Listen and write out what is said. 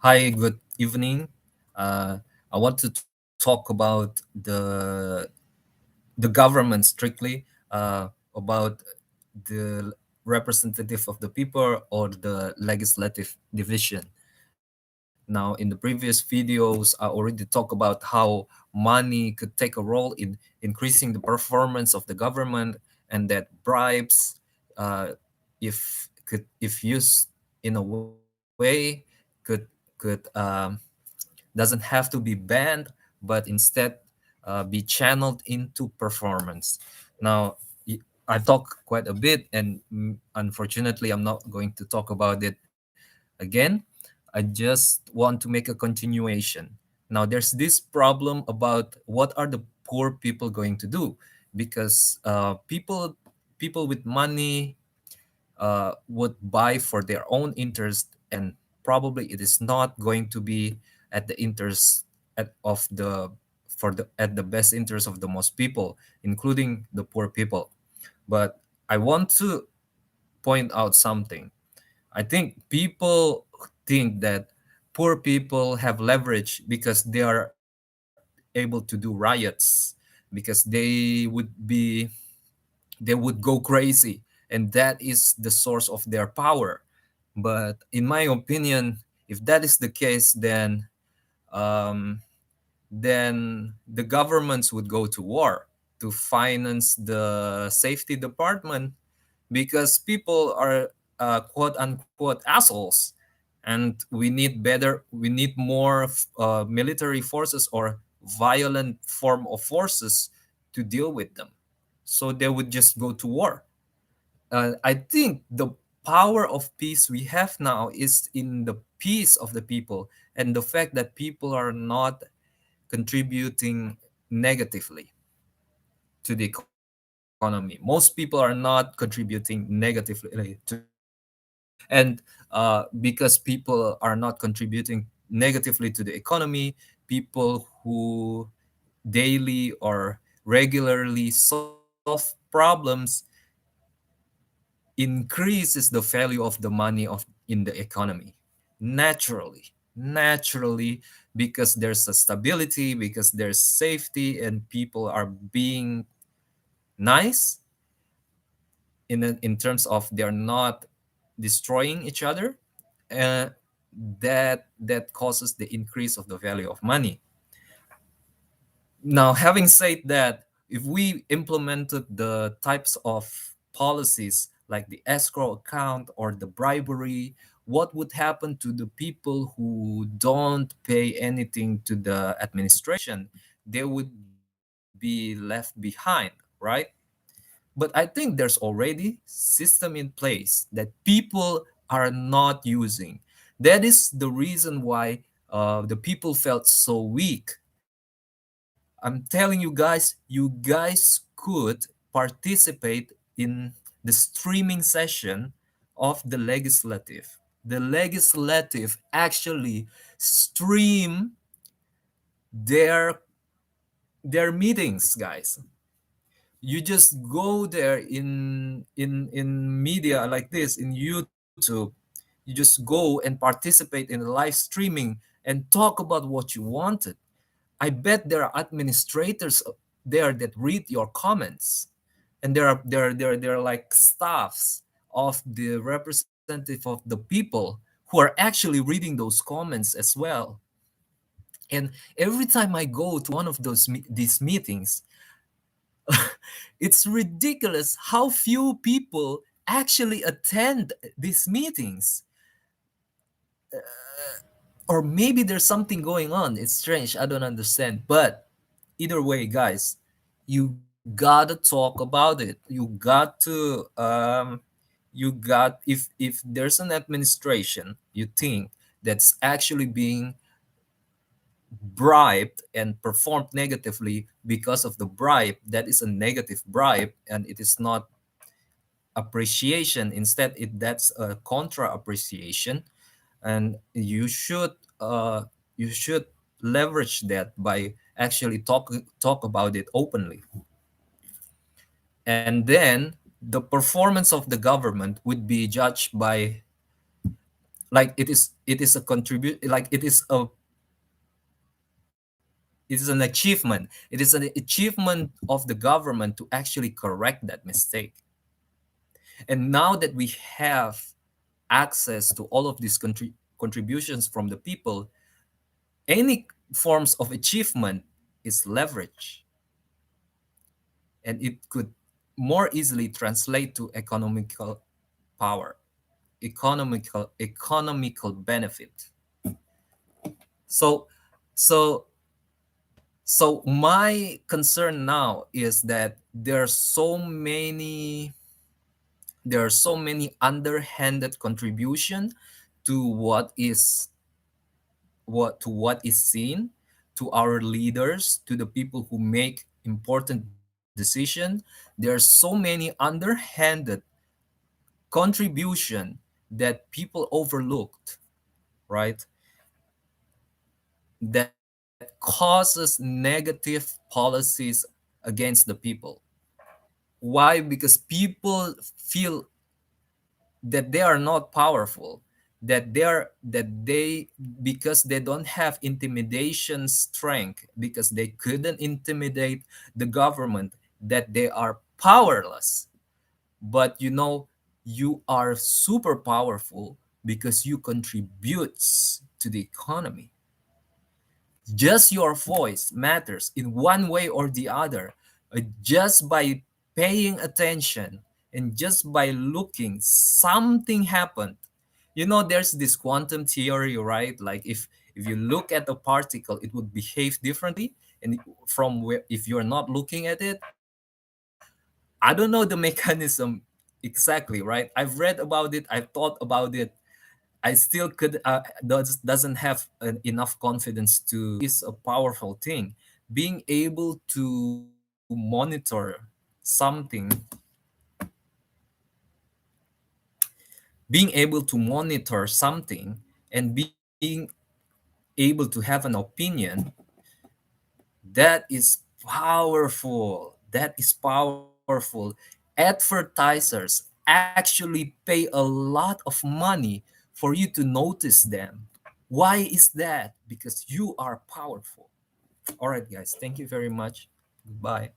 Hi, good evening. Uh, I want to talk about the government strictly, about the representative of the people or the legislative division. Now, in the previous videos, I already talked about how money could take a role in increasing the performance of the government, and that bribes, uh, if used in a way, could doesn't have to be banned, but instead be channeled into performance. Now, I talk quite a bit, and unfortunately, I'm not going to talk about it again. I just want to make a continuation. Now, there's this problem about what are the poor people going to do, because people with money would buy for their own interest, and probably it is not going to be at the interest of the for the at the best interest of the most people, including the poor people. But I want to point out something. I think people think that poor people have leverage because they are able to do riots, because they would go crazy, and that is the source of their power. But in my opinion, if that is the case, um, then the governments would go to war to finance the safety department, because people are quote unquote assholes, and we need more military forces or violent form of forces to deal with them, so they would just go to war. I think the power of peace we have now is in the peace of the people, and the fact that people are not contributing negatively to the economy. Most people are not contributing negatively to the economy. And because people are not contributing negatively to the economy, people who daily or regularly solve problems increases the value of the money of in the economy naturally, because there's a stability, because there's safety, and people are being nice in terms of they're not destroying each other. uh, that causes the increase of the value of money. Now, having said that, if we implemented the types of policies like the escrow account or the bribery, what would happen to the people who don't pay anything to the administration? They would be left behind, right? But I think there's already system in place that people are not using. That is the reason why the people felt so weak. I'm telling you guys could participate in the streaming session of the legislative. The legislative actually stream their their meetings, guys. You just go there in media like this in YouTube. You just go and participate in live streaming and talk about what you wanted. I bet there are administrators there that read your comments, and there are like staffs of the representative of the people who are actually reading those comments as well. And every time I go to one of these meetings, it's ridiculous how few people actually attend these meetings. Or maybe there's something going on. It's strange. I don't understand. But either way, guys, you gotta talk about it. You got if there's an administration you think that's actually being bribed and performed negatively because of the bribe, that is a negative bribe, and it is not appreciation. Instead, that's a contra appreciation, and uh, you should leverage that by actually talk about it openly. And then the performance of the government would be judged by Like it is a contribute, like it is an achievement. It is an achievement of the government to actually correct that mistake. And now that we have access to all of these contributions from the people, any forms of achievement is leverage, and it could more easily translate to economical power, economical benefit. So so so my concern now is that there are so many underhanded contribution to what is seen, to our leaders, to the people who make important decision. There are so many underhanded contribution that people overlooked, right? That causes negative policies against the people. Why? Because people feel that they are not powerful, that they because they don't have intimidation strength, because they couldn't intimidate the government, that they are powerless. But you are super powerful because you contributes to the economy. Just your voice matters in one way or the other. Just by paying attention and just by looking, something happened. There's this quantum theory, right? Like if you look at a particle, it would behave differently. And from where, if you're not looking at it, I don't know the mechanism exactly, right? I've read about it, I've thought about it. I still doesn't have enough confidence to is a powerful thing. Being able to monitor something, being able to monitor something, and being able to have an opinion, that is powerful. That is powerful. Advertisers actually pay a lot of money for you to notice them. Why is that? Because you are powerful. All right, guys. Thank you very much. Goodbye.